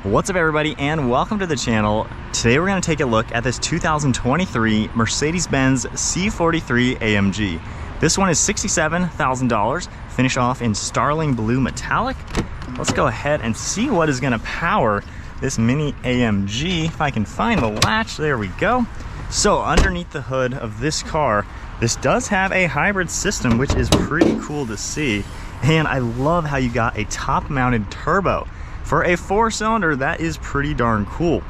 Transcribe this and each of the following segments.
What's up everybody and welcome to the channel. Today we're going to take a look at this 2023 Mercedes-Benz C43 AMG. This one is $67,000, finished off in Starling Blue Metallic. Let's go ahead and see what is going to power this mini AMG. If I can find the latch, there we go. So underneath the hood of this car, this does have a hybrid system, which is pretty cool to see. And I love how you got a top-mounted turbo. For a 4-cylinder, that is pretty darn cool.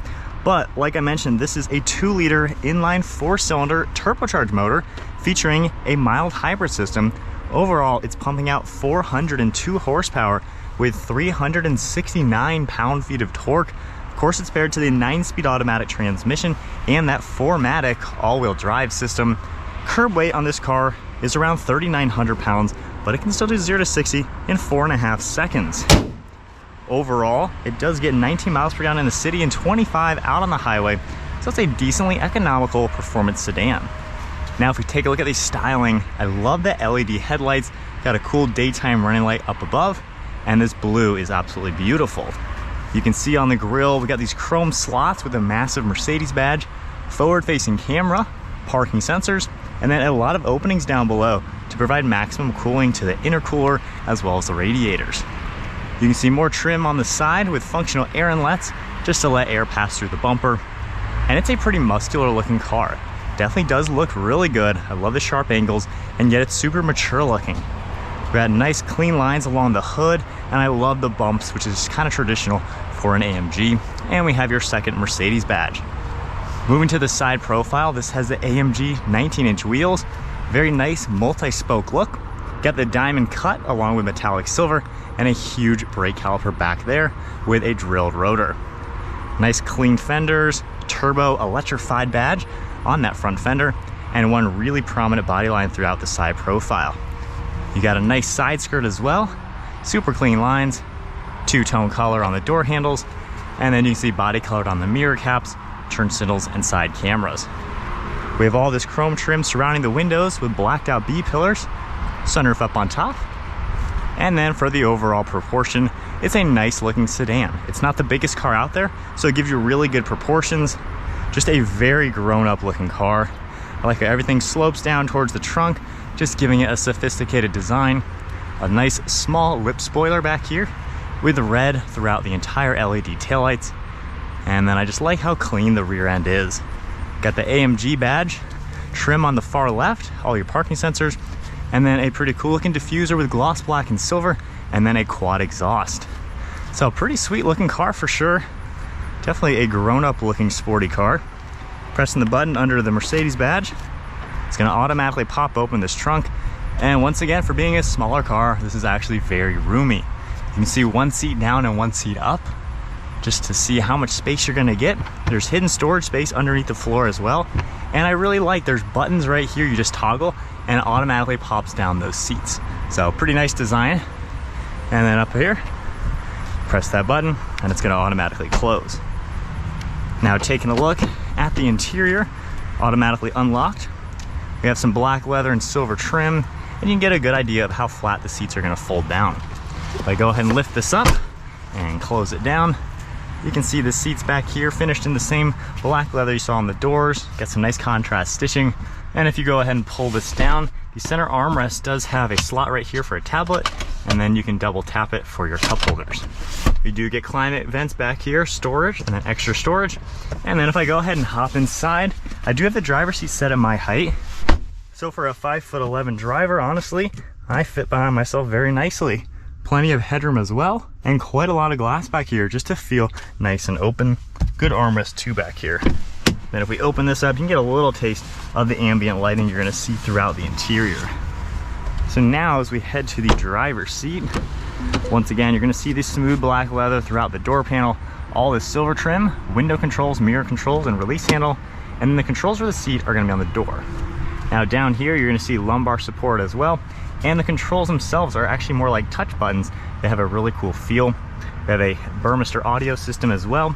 But like I mentioned, this is a 2-liter inline 4-cylinder turbocharged motor featuring a mild hybrid system. Overall, it's pumping out 402 horsepower with 369 pound-feet of torque. Of course, it's paired to the 9-speed automatic transmission and that 4MATIC all-wheel drive system. Curb weight on this car is around 3,900 pounds, but it can still do 0 to 60 in 4.5 seconds. Overall, it does get 19 miles per gallon in the city and 25 out on the highway, so it's a decently economical performance sedan. Now, if we take a look at the styling, I love the LED headlights, got a cool daytime running light up above, and this blue is absolutely beautiful. You can see on the grille, we got these chrome slots with a massive Mercedes badge, forward-facing camera, parking sensors, and then a lot of openings down below to provide maximum cooling to the intercooler as well as the radiators. You can see more trim on the side with functional air inlets just to let air pass through the bumper. And it's a pretty muscular looking car. Definitely does look really good. I love the sharp angles, and yet it's super mature looking. We got nice clean lines along the hood, and I love the bumps, which is kind of traditional for an AMG. And we have your second Mercedes badge. Moving to the side profile, this has the AMG 19-inch wheels. Very nice multi-spoke look. Got the diamond cut along with metallic silver and a huge brake caliper back there with a drilled rotor. Nice clean fenders, turbo electrified badge on that front fender, and one really prominent body line throughout the side profile. You got a nice side skirt as well, super clean lines, two-tone color on the door handles, and then you can see body colored on the mirror caps, turn signals, and side cameras. We have all this chrome trim surrounding the windows with blacked out B-pillars, sunroof up on top, and then for the overall proportion, it's a nice looking sedan. It's not the biggest car out there, so it gives you really good proportions. Just a very grown-up looking car. I like how everything slopes down towards the trunk, just giving it a sophisticated design. A nice small lip spoiler back here with red throughout the entire LED taillights. And then I just like how clean the rear end is. Got the AMG badge, trim on the far left, all your parking sensors, and then a pretty cool looking diffuser with gloss black and silver, and then a quad exhaust. So pretty sweet looking car for sure. Definitely a grown-up looking sporty car. Pressing the button under the Mercedes badge, it's gonna automatically pop open this trunk. And once again, for being a smaller car, this is actually very roomy. You can see one seat down and one seat up, just to see how much space you're gonna get. There's hidden storage space underneath the floor as well. And I really like, there's buttons right here you just toggle, and it automatically pops down those seats. So pretty nice design. And then up here, press that button and it's gonna automatically close. Now taking a look at the interior, automatically unlocked. We have some black leather and silver trim, and you can get a good idea of how flat the seats are gonna fold down. If I go ahead and lift this up and close it down, you can see the seats back here finished in the same black leather you saw on the doors. Got some nice contrast stitching. And if you go ahead and pull this down, the center armrest does have a slot right here for a tablet, and then you can double tap it for your cup holders. We do get climate vents back here, storage, and then extra storage. And then if I go ahead and hop inside, I do have the driver's seat set at my height. So for a 5'11" driver, honestly, I fit behind myself very nicely. Plenty of headroom as well, and quite a lot of glass back here just to feel nice and open. Good armrest too back here. Then if we open this up, you can get a little taste of the ambient lighting you're gonna see throughout the interior. So now as we head to the driver's seat, once again, you're gonna see this smooth black leather throughout the door panel, all this silver trim, window controls, mirror controls, and release handle, and then the controls for the seat are gonna be on the door. Now down here, you're gonna see lumbar support as well, and the controls themselves are actually more like touch buttons. They have a really cool feel. They have a Burmester audio system as well,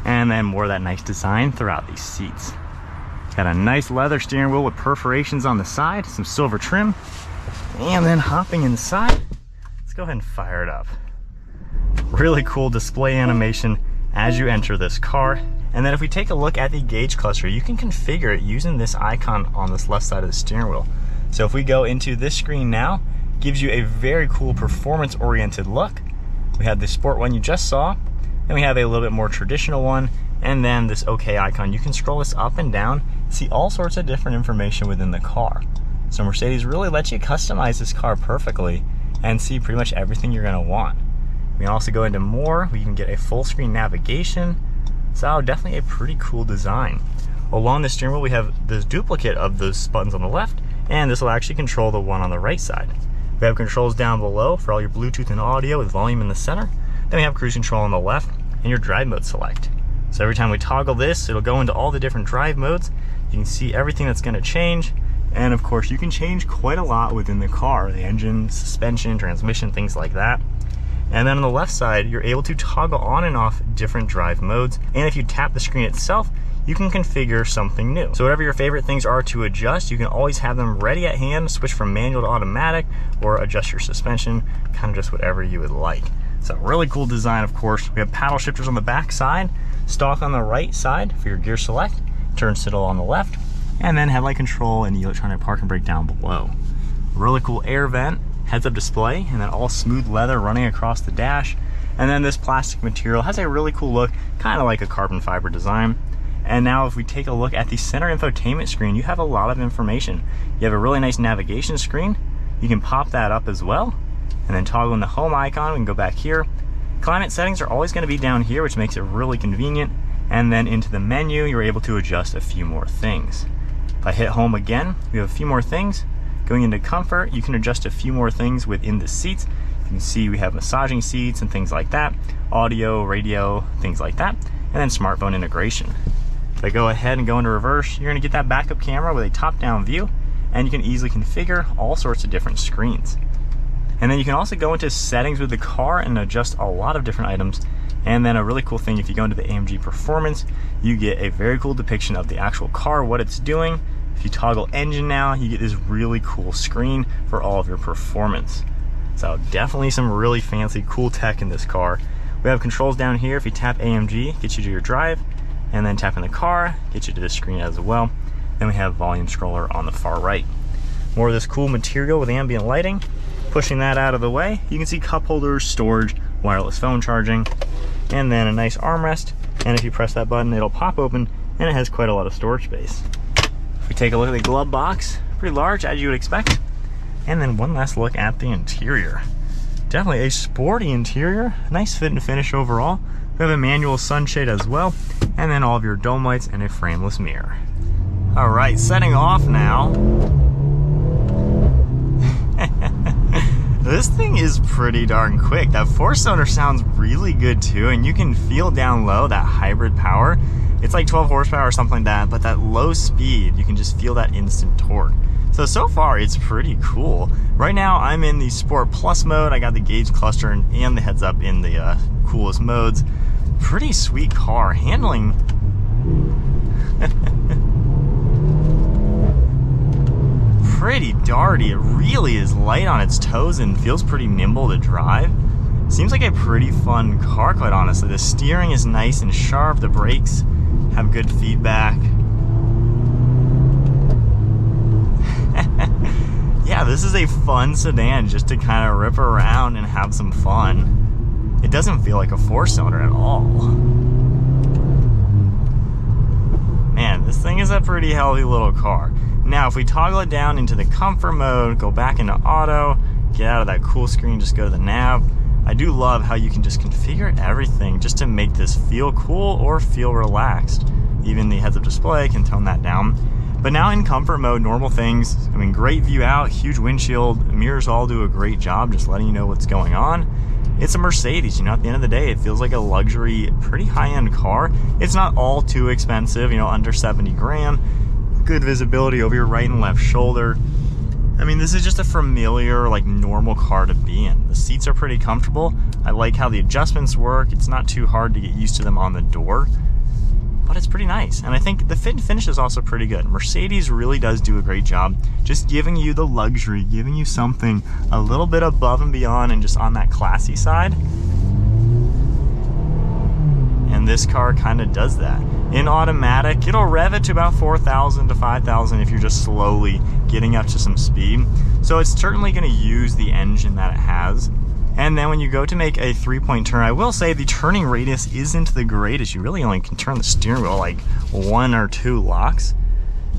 and then more of that nice design throughout these seats. Got a nice leather steering wheel with perforations on the side, some silver trim, and then hopping inside, let's go ahead and fire it up. Really cool display animation as you enter this car. And then if we take a look at the gauge cluster, you can configure it using this icon on this left side of the steering wheel. So if we go into this screen now, it gives you a very cool performance oriented look. We have the sport one you just saw, then we have a little bit more traditional one, and then this OK icon. You can scroll this up and down, see all sorts of different information within the car. So Mercedes really lets you customize this car perfectly and see pretty much everything you're gonna want. We can also go into more, we can get a full screen navigation. So definitely a pretty cool design. Along the steering wheel, we have this duplicate of those buttons on the left, and this will actually control the one on the right side. We have controls down below for all your Bluetooth and audio with volume in the center. Then we have cruise control on the left and your drive mode select. So every time we toggle this, it'll go into all the different drive modes. You can see everything that's gonna change. And of course, you can change quite a lot within the car, the engine, suspension, transmission, things like that. And then on the left side, you're able to toggle on and off different drive modes. And if you tap the screen itself, you can configure something new. So whatever your favorite things are to adjust, you can always have them ready at hand, switch from manual to automatic, or adjust your suspension, kind of just whatever you would like. So really cool design, of course. We have paddle shifters on the back side, stalk on the right side for your gear select, turn signal on the left, and then headlight control and the electronic park and brake down below. Really cool air vent, heads-up display, and then all smooth leather running across the dash. And then this plastic material has a really cool look, kind of like a carbon fiber design. And now if we take a look at the center infotainment screen, you have a lot of information. You have a really nice navigation screen. You can pop that up as well, and then toggle in the home icon. We can go back here. Climate settings are always going to be down here, which makes it really convenient. And then into the menu, you're able to adjust a few more things. If I hit home again, we have a few more things. Going into comfort, you can adjust a few more things within the seats. You can see we have massaging seats and things like that, audio, radio, things like that, and then smartphone integration. If I go ahead and go into reverse, you're gonna get that backup camera with a top-down view, and you can easily configure all sorts of different screens. And then you can also go into settings with the car and adjust a lot of different items. And then a really cool thing, if you go into the AMG Performance, you get a very cool depiction of the actual car, what it's doing. If you toggle engine now, you get this really cool screen for all of your performance. So definitely some really fancy, cool tech in this car. We have controls down here. If you tap AMG, gets you to your drive, and then tap in the car, gets you to this screen as well. Then we have volume scroller on the far right. More of this cool material with ambient lighting. Pushing that out of the way, you can see cup holders, storage, wireless phone charging, and then a nice armrest. And if you press that button, it'll pop open, and it has quite a lot of storage space. If we take a look at the glove box, pretty large as you would expect. And then one last look at the interior. Definitely a sporty interior, nice fit and finish overall. We have a manual sunshade as well, and then all of your dome lights and a frameless mirror. All right, setting off now. This thing is pretty darn quick. That 4-cylinder sounds really good too, and you can feel down low that hybrid power. It's like 12 horsepower or something like that, but that low speed, you can just feel that instant torque. So far it's pretty cool. Right now I'm in the Sport Plus mode. I got the gauge cluster and the heads up in the coolest modes. Pretty sweet car. Handling pretty darty. It really is light on its toes and feels pretty nimble to drive. Seems like a pretty fun car, quite honestly. The steering is nice and sharp. The brakes have good feedback. Yeah, this is a fun sedan just to kind of rip around and have some fun. It doesn't feel like a 4-cylinder at all. Man, this thing is a pretty healthy little car. Now, if we toggle it down into the comfort mode, go back into auto, get out of that cool screen, just go to the nav. I do love how you can just configure everything just to make this feel cool or feel relaxed. Even the heads-up display can tone that down. But now in comfort mode, normal things, I mean, great view out, huge windshield, mirrors all do a great job just letting you know what's going on. It's a Mercedes, you know, at the end of the day, it feels like a luxury, pretty high-end car. It's not all too expensive, you know, under 70 grand. Good visibility over your right and left shoulder. I mean, this is just a familiar, like, normal car to be in. The seats are pretty comfortable. I like how the adjustments work. It's not too hard to get used to them on the door, but it's pretty nice. And I think the fit and finish is also pretty good. Mercedes really does do a great job just giving you the luxury, giving you something a little bit above and beyond and just on that classy side. And this car kind of does that. In automatic, it'll rev it to about 4,000 to 5,000 if you're just slowly getting up to some speed. So it's certainly going to use the engine that it has. And then when you go to make a 3-point turn, I will say the turning radius isn't the greatest. You really only can turn the steering wheel like 1 or 2 locks.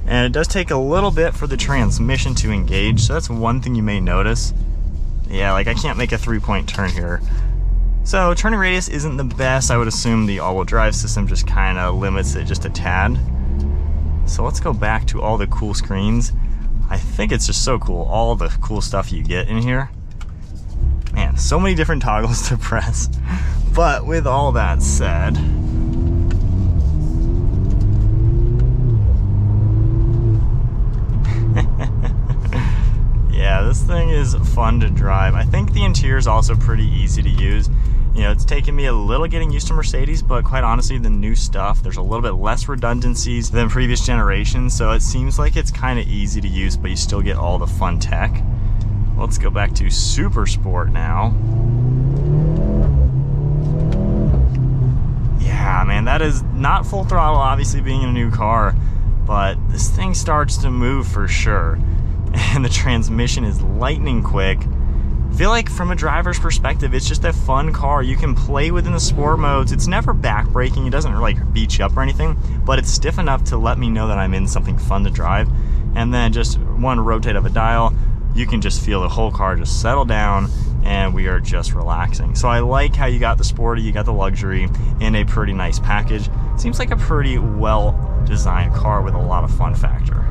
And it does take a little bit for the transmission to engage, so that's one thing you may notice. Yeah, like I can't make a 3-point turn here. So turning radius isn't the best. I would assume the all-wheel drive system just kind of limits it just a tad. So let's go back to all the cool screens. I think it's just so cool, all the cool stuff you get in here. Man, so many different toggles to press. But with all that said, yeah, this thing is fun to drive. I think the interior is also pretty easy to use. You know, it's taken me a little getting used to Mercedes, but quite honestly, the new stuff, there's a little bit less redundancies than previous generations, so it seems like it's kind of easy to use, but you still get all the fun tech. Let's go back to Super Sport now. Yeah, man, that is not full throttle, obviously being in a new car, but this thing starts to move for sure. And the transmission is lightning quick. I feel like from a driver's perspective, it's just a fun car. You can play within the sport modes. It's never back-braking. It doesn't like beat you up or anything, but it's stiff enough to let me know that I'm in something fun to drive. And then just one rotate of a dial, you can just feel the whole car just settle down, and we are just relaxing. So I like how you got the sporty, you got the luxury in a pretty nice package. Seems like a pretty well-designed car with a lot of fun factor.